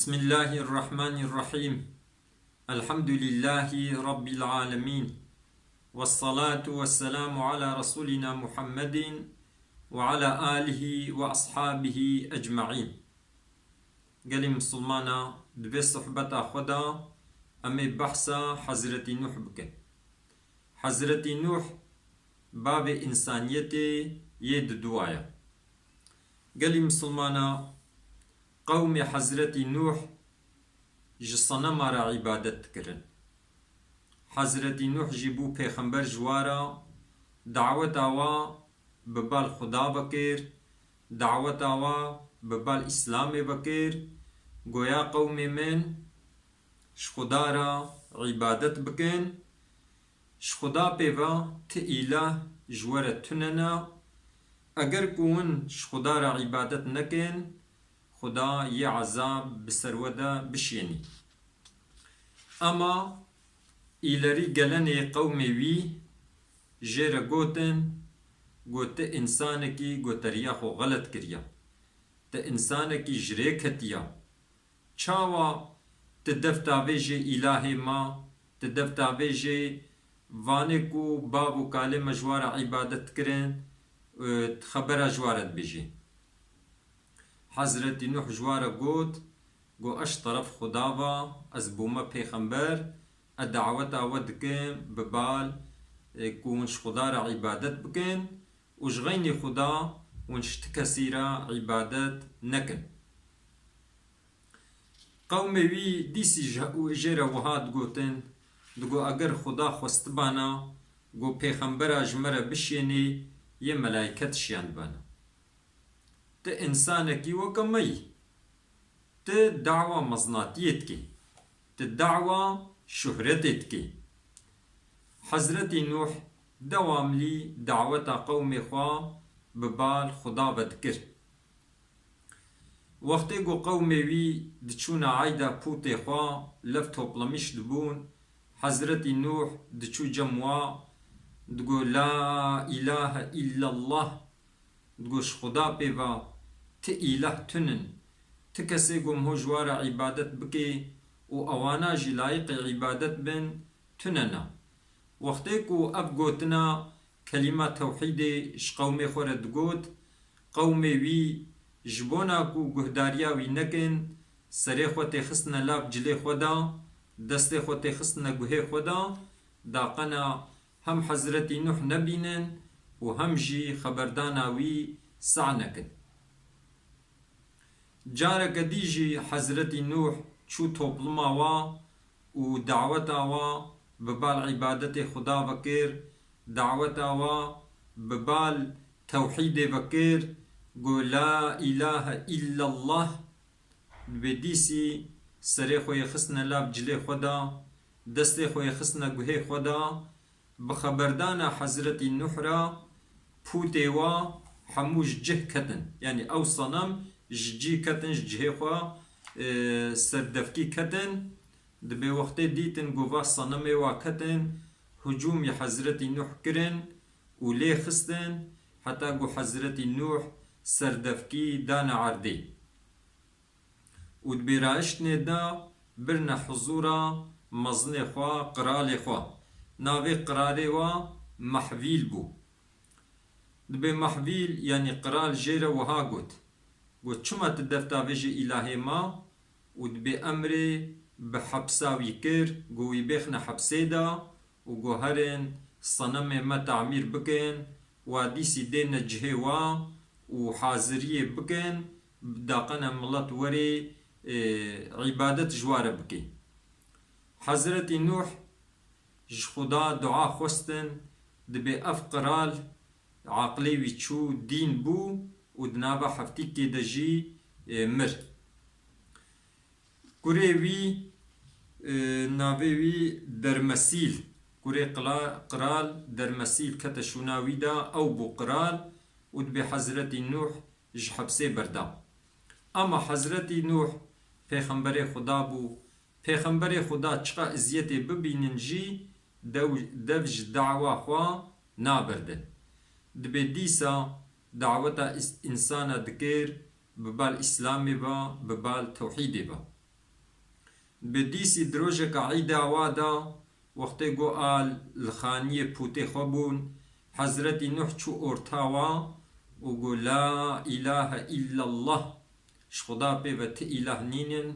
بسم الله الرحمن الرحيم. الحمد لله رب العالمين، والصلاة والسلام على رسولنا محمد وعلى آله وأصحابه أجمعين. قال مسلمانا دبي صحبة خدا أمي بحثا حضرة نوح بك. حضرة نوح باب إنسانيتي يد دوايا. قال مسلمانا قوم حضرت نوح جصنا مارا عبادت کرن. حضرت نوح جبو پیغمبر جوارا دعوت آوا ببال خدا بکر، دعوت آوا ببال اسلام بکر، گویا قوم من شخدا را عبادت بکن، شخدا پیوا ت ایله جوار تننا، اگر کون شخدا را عبادت نکن خدا یه عذاب بسروده بشینی. اما ایلری گلنی قومی وی جیر گوت انسانکی گوتریا خو غلط کریا، تا انسانکی جری کتیا چاوا تدفتا بیجی الهی ما، تدفتا بیجی وانکو بابو کالی مجوار عبادت کرن خبر جوارت بیجی. حضرت نوح جواره گو اش طرف خداوا از بوما پیغمبر الدعوتا ودکم ببال كونش خدا را عبادت بکن وش غيني خدا ونش تكسيرا عبادت نكن. قوم وی دیسی جيرا وهاد گوتن دگو اگر خدا خواستبانا گو پیغمبر اجمره بشینی یه ملائکت شیان بانا. ت انسانکی وکمی ت دعوة مزناتیت کی، ت دعوة شهرتت کی. حضرت نوح دوام لی دعوت قوم خوا ببال خدا بدکر. وقتی گو قوم وی دچونا عیدا پوت خوا لف توپلمیش دبون، حضرت نوح دچو جموا دگو لا اله الا الله، دگوش خدا پیوا ت ایله تنن، ت کسی گم هو جوار عبادت بکی و اوانا جی لایق عبادت بن تننا. وقتی کو اب گوتنا کلمه توحید اش قوم خورد گوت، قوم وی جبونا کو گهداریا وی نکن، سری خوت خسنا لاب جلی خدا، دست خوت خسنا گوه خدا، داقنا هم حضرت نوح نبینن و هم جی خبردانا وی سعنکن. جارك ديجي حضرت نوح شو توبلما وا و دعوتا وا ببال عبادت خدا بكر، دعوتا وا ببال توحيد بكر، قو لا إله إلا الله بديسي سري خوي خسنا لاب جلي خدا، دستي خوي خسنا قهي خدا، بخبردانا حضرت نوح را پوتي وا حموش جه كتن، يعني او صنم جي كتن جهي خوا سردفكي كتن. دبي وقت ديتن قوفا صنمي وا كتن هجوم حضرت نوح كرن ولي خستن حتى قو حضرت نوح سردفكي دانا عردي. ودبي راشتني دا برنا حضورا مزني خوا قرالي خوا ناوي قرالي وا محويل بو. دبي محويل يعني قرال جيرا وها قوت قلت شما تدفتا بيجي إلهي ما ودبي أمري بحبسا ويكر قو يبيخنا حبسيدا وقو هرن صنم ما تعمير بكن وديسي دين جهوا وحاضرية بكن بداقنا ملت وري عبادة جوار بكي. حضرت نوح خدا دعا خوستن دبي أفقرال عقلي ويتشو دين بو ودنابا حفتيك دجي مر كوري وي نابي وي درمسيل كوري قرال درمسيل كتشوناوي دا او بو قرال ودبي حضرت نوح جحبسي بردا. اما حضرت نوح پیغمبر خدا بو، پیغمبر خدا چقا ازيتي ببينن جي دوج دعوة خوا نابردن. دبي ديسا دعوتا انسان دكير ببال اسلامي با ببال توحيدي با. بدیسی دروژه که عیده وادا وقتی گو آل الخانی پوته خوبون حضرت نوح چو ارتاوا و گو لا اله الا الله شخدا پی و تی اله نینن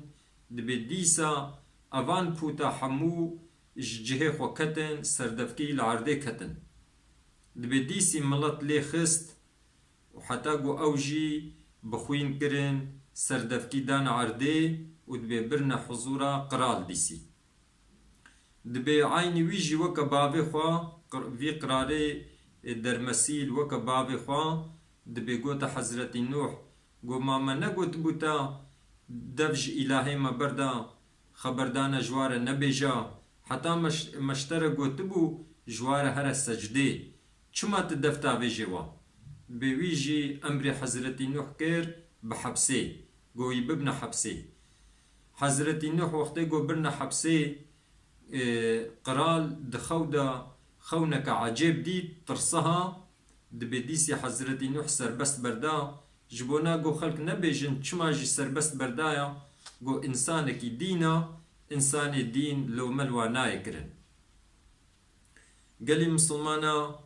دبی دیسا اوان پوتا حمو جهه خو کتن سردفکی العرده کتن دبی دیسی ملت لی خست و حتی گو اوجی بخوین کرن سردفکی دان عرده و دبی برن حضورا قرال دیسی دبی عین ویجی وکا بابی خواه وی قراره در مسیل وکا بابی خواه دبی گوتا حضرت نوح گو ماما نگوت بوتا دفج الهی ما بردا خبردان جوار نبیجا حتی مشتر گوت بو جوار هر سجده چما تدفتا ویجوا بویجی امر حضرت نوح کر بحبسه گوی ببن حبسه حضرت نوح وقتی گو برن حبسه قرال دخودا خونك عجيب دي ترصها دبديسي حضرت نوح سربست بردا جبونا گو خلق نبيجن چما جي سربست بردايا گو انسانك دينا انسان دين لو ملوانا يكرن قالي مسلمانا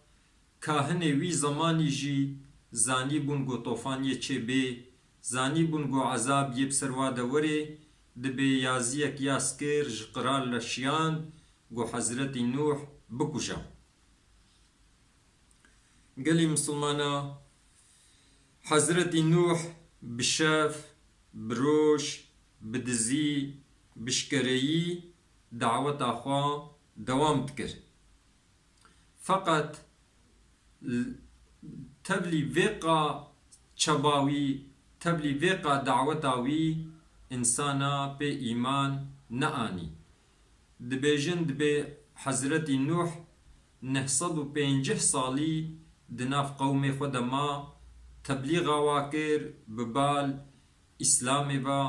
كاهني وي زماني جي زاني بون گو طوفاني چه بي زاني بون گو عذاب يبسر وادا وري دبي يازيك ياسكر جقرال لشيان گو حضرت نوح بکوشا قالي مسلمانا حضرت نوح بشاف بروش بدزي بشكريي دعوت أخوة دوام تكر فقط تبلي فيقا چباوي تبلي فيقا دعوتاوي إنسانا بي إيمان نآني دبيجن دبي حضرت نوح 950 سالی دناف قوم خود ما تبلیغ واکر ببال اسلام با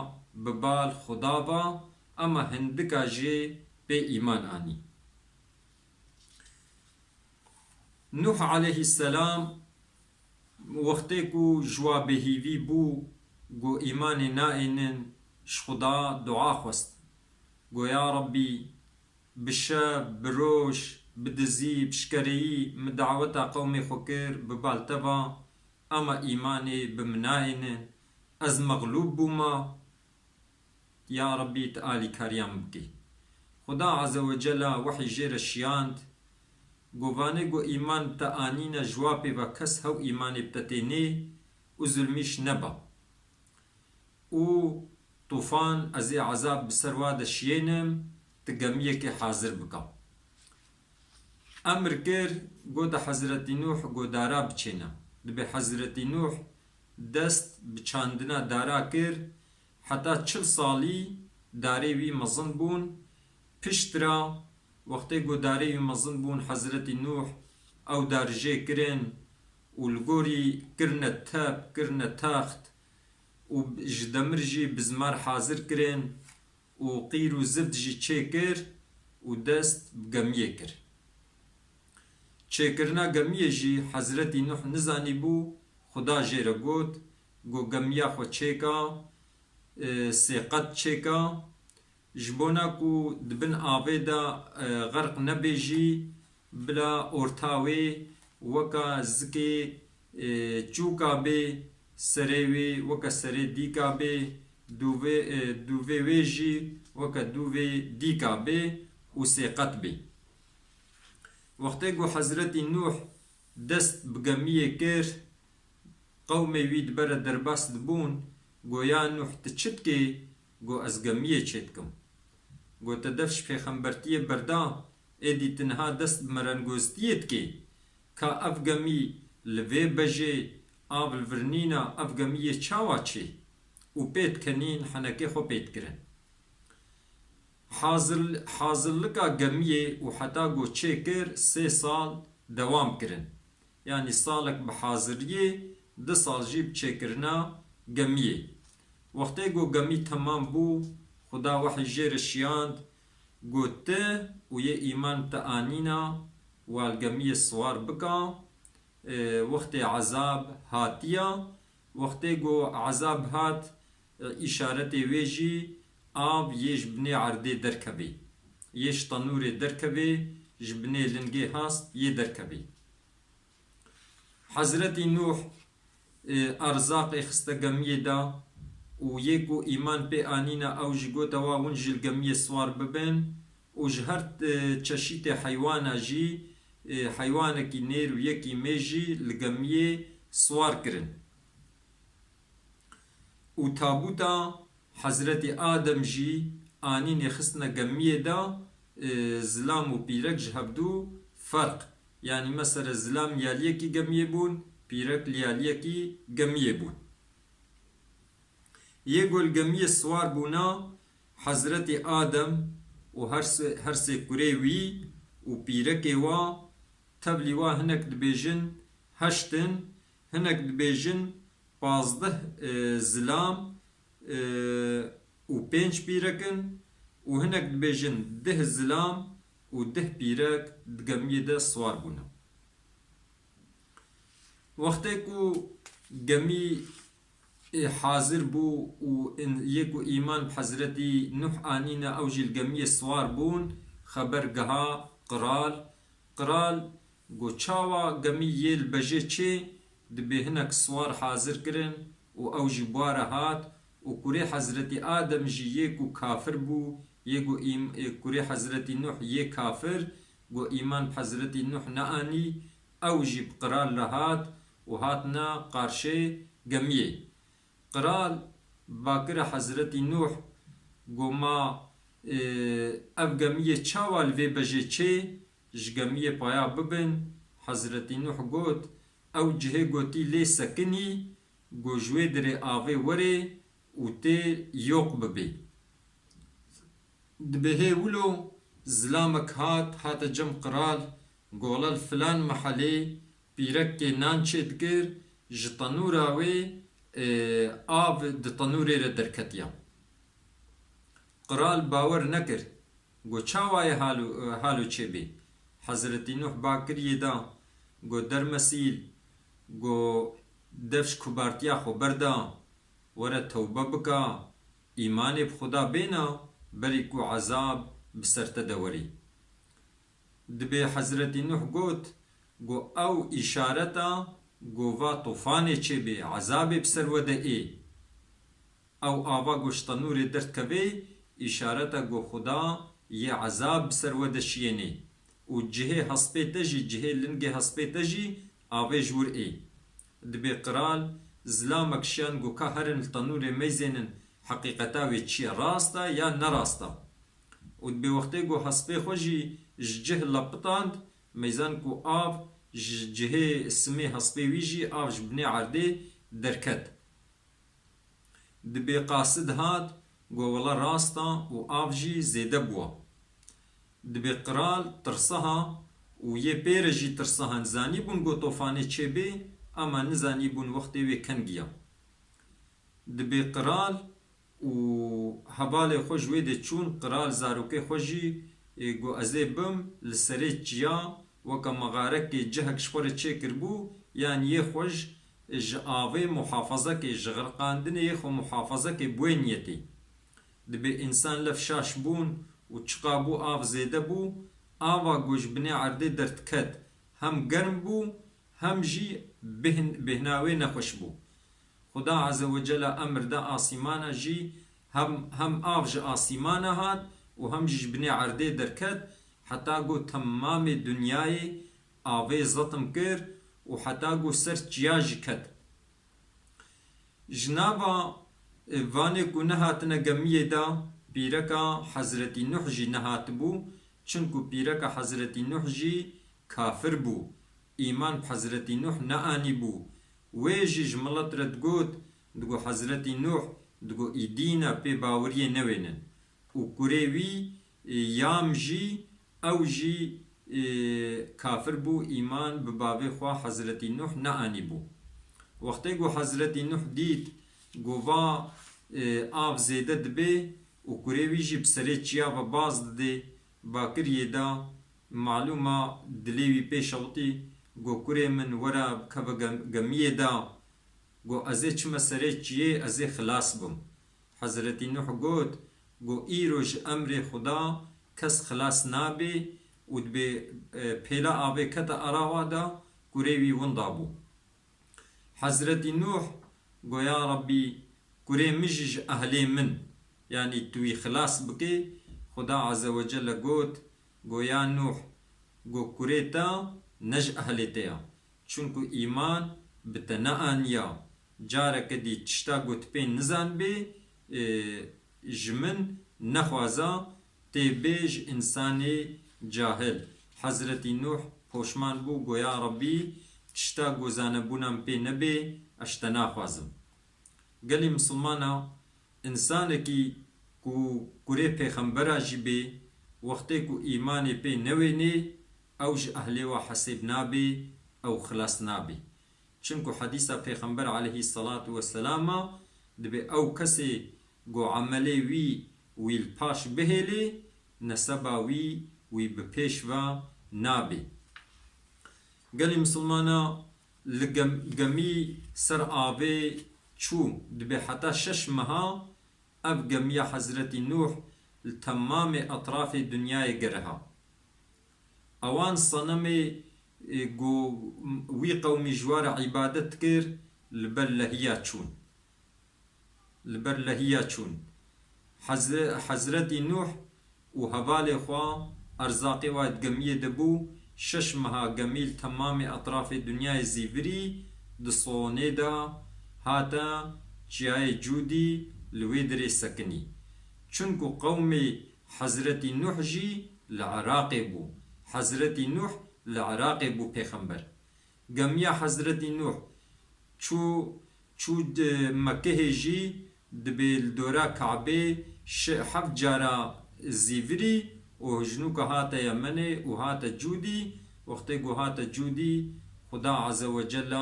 ببال خدا با اما هندکا جه به ایمان آنی نوح علیه السلام وقتی کو جواب هیوی بو گو ایمان نائنن خدا دعا خواست گو یا ربی بشاب بروش بدزي بشكري مدعوتا قومي خوكر ببالتبا اما ايماني بمناين از مغلوب بوما يا ربي تآلي كاريان بكي خدا عز وجل وحي جير الشياند قواني قو ايمان تآنين جوابي وكس هو ايماني بتتيني وزلميش نبا و طوفان ازي عذاب بسرواد الشينم تقميك حاضر بكا امر كر قود حضرت نوح قودارا بچينا دبي حضرت نوح دست بچاندنا دارا كر حتى 40 سالي داري وي مزن بون پشترا وقتی قوداري وي مزن بون حضرت نوح او دارجي كرن والقوري كرنا تاب كرنا تاخت وجدمرجي بزمار حاضر كرن وقير وزبد جي چيكر ودست بقميه كر چێکردنا گەمیە ژی حەزرەتی نوح نزانی بوو خدا ژێرە گوت گۆ گەمیا خۆ چێکا سێقەت چێکا ji bona ku dibin avêda xerq nebêjî bila ortawê weka zikê çûka bê serê wê weka serê dîka bê dûvê wê jî weka dûvê dîka bê û sêqet bê وقتی گو حضرت نوح دست بگمیه کر قومی وید بر دربست بون گو یا نوح تچت که گو از گمیه چت کم گو تدفش پیغمبرتیه بردا ایدی تنها دست مرنگوستیت که اف گمی لوی بجه آبل ورنینا اف گمیه چاوا چه و پیت کنین حنکه خو پیت کرن حاضرلکا گمیه و حتی گو چه کر 3 سال دوام کرن یعنی سالک بحاضریه 2 سال جیب چه کرنا گمیه وقتی گو گمی تمام بو خدا وحی جیر شیاند گو ته و یه ایمان تا آنینا والگمیه سوار بکا وقتی عذاب هاتیا وقتی گو عذاب هات اشارت ویجی آب یه جبنه عرده درکبی یش تنور درکبی جبنه لنگی هست یه درکبی حضرت نوح ارزاق خسته گمیه دا و یکو ایمان پی آنینا او جگو توا ونجل گمیه سوار ببن و جهر چشیت حیوانا جی حیوانا کی نیر و یکی میجی لگمیه سوار کرن و تابوتا حضرت آدم جی آنین خستنا گمیه دا زلام و پیرک جهبدو فرق يعني مثلا زلام ياليكي جميع بون بيرك لياليكي جميع بون يقول جميع سوار بونا حضرت آدم وهرس كريوي وبيرك وا تبلي وا هناك دبيجن هشتن هناك دبيجن بازده زلام وبينش بيركن وهناك دبيجن ده زلام و ده پیرک دگمیه ده سوار بونا وقتی که گمی حاضر بو و یکو ایمان بحضرتی نوح آنینا او جیل گمیه سوار بون خبر گها قرال گو چاوا گمی یل بجه چه دبی هنک سوار حاضر کرن و او جی بواره هات و کره حضرتی آدم جی یکو کافر بو يقو كوري حضرت نوح يه كافر قو إيمان بحضرت نوح نآني أو جيب قرال لهات وهاتنا قارشي قميه قرال باكر حضرت نوح قو ما أب قميه چاوال في بجي چه ج قميه بايا ببن حضرت نوح قوت أو جهه قوتي لي سكني قو جوه دري آوه وري وتي يوق ببي دبهي ولو زلامك هات جم قرال قولال فلان محلي بيرك نان چدگر جتنورا وي آب دتنوري ردركتيا قرال باور نكر قو چاواي حالو چه بي حضرت نوح باكر يدا قو درمسيل قو دفش كبارتيا خو بردا ورا توبه بكا ايمان بخدا بينا بريكو عذاب بسرت دوري دبي حضرت نوح قوت قو او اشارتا قو va طوفاني چه بي عذاب بسر وده اي او آوا گوشتنور درد كبي اشارتا قو خدا يه عذاب بسر وده شيني و جهه حسبه تجي جهه لنگه حسبه تجي آوه جور اي دبي قرال زلامك شان قو كهرن التنور ميزنن حقيقتا وي چي راستا يا نراستا و دبي وقتي قو حسبه خوشي جه لپتاند ميزان كو آف جهه اسمي حسبه ويجي آف جبني عرده دركت دبي قاصد هات قو والله راستا و آف جي زيده بوا دبي قرال ترسها و يه بير جي ترسها نزاني بون قو طوفاني چه بي اما نزاني بون وقتي وي كنگيا دبي قرال و هبال خوش ويدي چون قرال زاروكي خوشي گو ازي بم لسري چيا وكا مغارك جهك شخور چه کربو يعني يه خوش جاوه محافظه كي جغرقاندن يخو محافظه كي بوينيتي دبي انسان لفشاش بون و چقابو آف زيده بو آوا گوش بني عرده درتكت هم گرم بو هم جي بهناوي نخوش بو خدا عز وجل امر دا آسیمانا جی هم آف جا آسیمانا هات و هم جی بني عرده درکت حتی گو تمام دنیای آوه زطم کر و حتی گو سر چیاجی کت جنابا وانه کو نهاتنا گمیه دا پیرکا حضرت نوح جی نهات بو چنکو پیرکا حضرت نوح جی کافر بو ایمان بحضرت نوح نآنی بو ويجي جملت رد قوت دقو حضرت نوح دقو ايدينا بي باوريه نوينن و كوريوي يام جي او جي كافر بو ايمان ببابي خوا حضرت نوح نآني بو وقتی قو حضرت نوح ديت قو با آف زيده دبي و كوريوي جي بسري چيا و باز دده باكر يدا معلومة دليوي بيشوتي گو کوری من ورا کبا گمیه دا گو ازه چما سره چیه ازه خلاص بم حضرت نوح گوت گو ایروش امر خدا کس خلاص نابی و دبی پیلا آبی کتا اراوا دا کوریوی وندابو. حضرت نوح گو یا ربی کوری مجج اهلی من يعني توي خلاص بكي خدا عز وجل قوت قو يا نوح قو كوريتا نج أهلتيا چونكو إيمان بتناءن يا جارك دي تشتا قوت بين نزان بي جمن نخوازا تيبيج إنساني جاهل. حضرت نوح پوشمان بو قو يا ربي تشتا قو زانبونم بي نبي اشتنا خوازم. قالي مسلمانا انسانکی کو کوری پیغمبر جیبه وقتی کو ایمانی پی نوینی اوج اهلی و حسیب نابی او خلاص نابی. چونکو حدیث پیغمبر علیه الصلاة والسلام دبی او کسی گو عملی ویل پاش بهلی نسبا وی بپیش و نابی. قالی مسلمانا لگمی سر آبی چو دبي حتى 6 مها اب جميع حضرت نوح تمام اطراف الدنيا يقرها اوان صنمي جو وي قومي جوار عبادت كر لبرلهيات شون حضرت نوح وهبالي خوا ارزاقي واد جميع دبو 6 مها جميل تمام اطراف الدنيا زيفري دصوني دا هاتا جای جودی لویدر سکنی چونکو قوم حضرت نوح جی لعراق بو. حضرت نوح لعراق بو پیغمبر. گمیا حضرت نوح چو مکه جی دبیل دورا کعبه 7 جارا زیوری و جنوک هاتا یمنه و هاتا جودی. وقتی گو هاتا جودی خدا عز وجل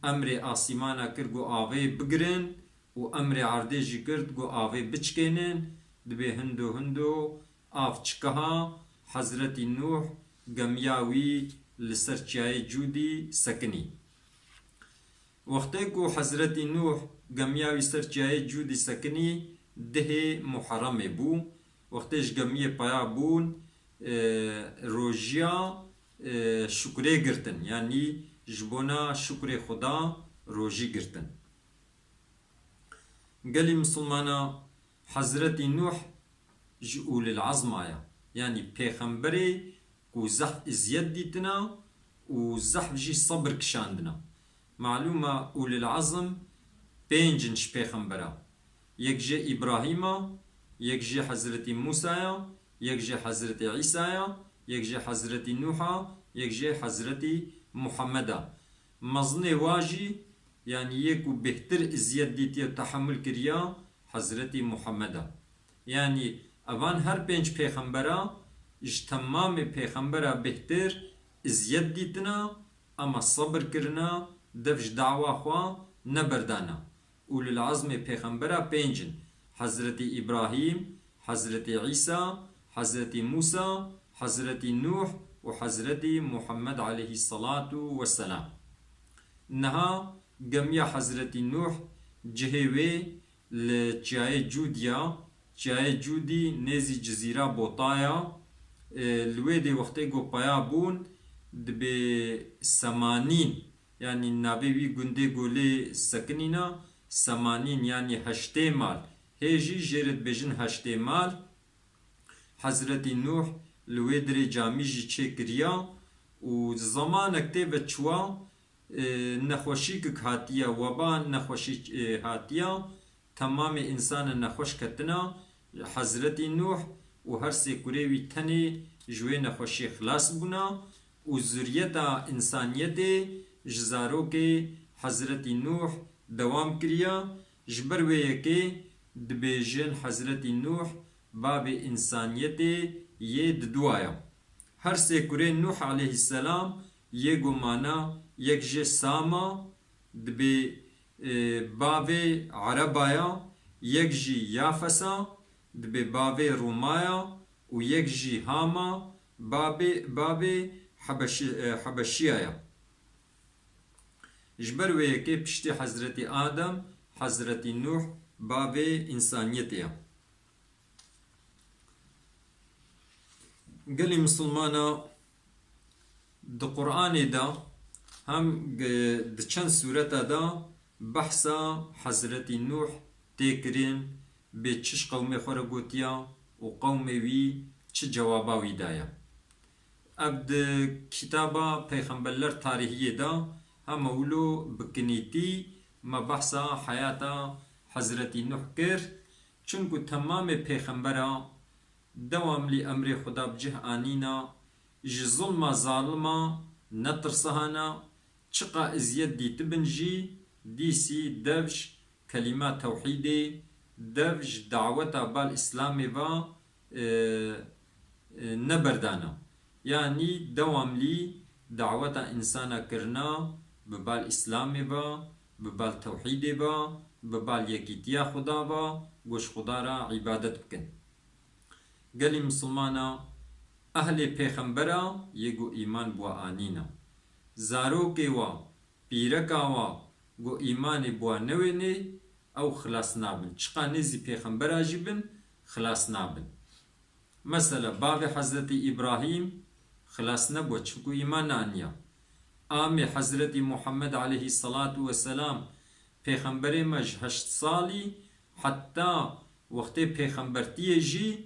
امر آسیمانا کرد گو آوه بگرن و امر عردیجی کرد گو آوه بچکنن دبی هندو آف چکها حضرت نوح گمیاوی لسر چیای جودی سکنی. وقتی گو حضرت نوح گمیاوی سر چیای جودی سکنی ده محرم بو. وقتیش گمیه پایا بون روژیا شکره گرتن یعنی جبونا شکر خدا روژی گرتن. قالي مسلمانا حضرت نوح جؤول العظم آیا يعني پیغمبری کو زحف ازید دیتنا و زحف جي صبر کشاندنا. معلومة اول العظم 5 پیغمبرا یک جي ابراهيما یک جي حضرت موسى یک جي حضرت عيسى یک جي حضرت نوحا یک جي حضرت محمد. مزن واجي يعني يكو بهتر ازياد ديتي تحمل كريا حضرت محمد. يعني اوان هر 5 پیغمبرا اج تمام پیغمبرا بهتر ازياد ديتنا اما صبر کرنا دفج دعوة خوا نبردانا. اول العظم پیغمبرا 5 حضرت ابراهيم حضرت عيسى حضرت موسى حضرت نوح وحضرت محمد عليه الصلاة والسلام. نها جميع حضرت نوح جهوي لجاي جوديا جاي جودي نزي جزيرة بوطايا الويدي وقتي جو بيابون دبي 80 يعني النبي جندي جولي سكنينا 80 يعني هشتي مال هيجي جرد بجن هشتي مال. حضرت نوح لويدري جاميجي تشيكريا و زمانك تبت شوا نخوشيك هاتيا وبان نخوشي هاتيا تمام انسان نخوش كتنا حضرت نوح و هر سيكوريوي تني جوي نخوشي خلاص بنا و ذريتا انسانيتي جزاروكي حضرت نوح دوام كريا جبر ويكي دبيجن حضرت نوح باب انسانيتي يد دوايا. هر سيكورين نوح عليه السلام يگو مانا يك جي ساما دبي باب عربايا يك جي يافسا دبي باب رومايا و يك جي هاما باب حبشيايا. جبر ويكي بشتي حضرت آدم حضرت نوح باب إنسانيتيا. قالي مسلمانا د قرآن دا هم د چند سورة دا بحثا حضرت نوح تكرين بي چش قومي خورا گوتيا و قومي وي چه جوابا وي دايا. اب د كتابا پیغمبرلر تاریخی دا هم اولو بکنیتی ما بحثا حیاتا حضرت نوح کر چونکو تمام پیغمبرا دوام لی امر خدا بجه آنینا جی ظلم ظالما نترسهانا چقا ازید دی تبنجی دیسی دوش کلمات توحیدی دوش دعوتا بالاسلام و نبردانا يعني دوام لي دعوة إنسانا كرنا ببال إسلام با ببال توحيد با ببال يكيتيا خدا با وش خدا را عبادت بكن. قالي مسلمانا أهل پیغمبرا يگو إيمان بوا آنينا زاروكي وا بيركا وا گو إيمان بوا نويني أو خلاص نابن چقا نزي پیغمبرا جبن خلاص نابن. مثلا باب حضرت إبراهيم خلاص نبوة چكو إيمان آنيا آمي حضرت محمد عليه الصلاة والسلام پیغمبر مج 8 سالي حتى وقت پیغمبرتي جي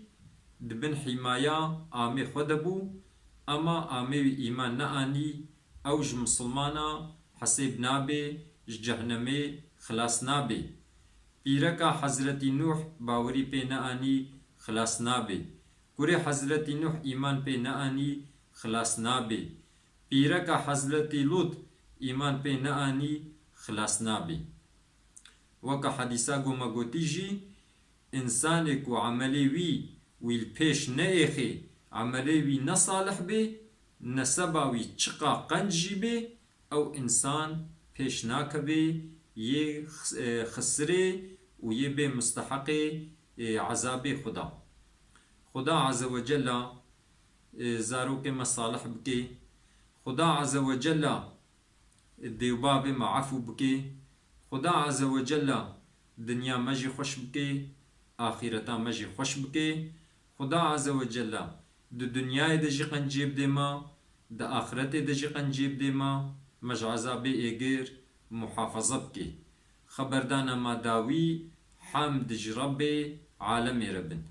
دبن حماية آمي خودبو اما آمي إيمان نآني اوج مسلمانا حسيب نابي جهنمي خلاص نابي بيركا حضرت نوح باوري پي نآني خلاص نابي كوري حضرت نوح إيمان پي نآني خلاص نابي پیرکا حضرت لوط ایمان پی نآنی خلاص نابي وكا حديثا قوما قوتيجي انسان کو عملي وي ويل پیش نايخي عملي وي نصالح بي نسبا وي چقا قنجي بي او انسان پیش ناكبي يه خسري ويه بي مستحقي عذاب خدا عز وجل زاروك مصالح بكي خدا عز وجل دیوباب ما عفو بکی خدا عز وجل دنیا مجی خوش بکی آخرتا مجی خوش بکی خدا عز وجل د دنیای دجی قنجیب دیما د آخرت دجی قنجیب دیما مج عذاب ایگیر محافظه بکی خبردانا ما داوی حمد رب عالم ربن.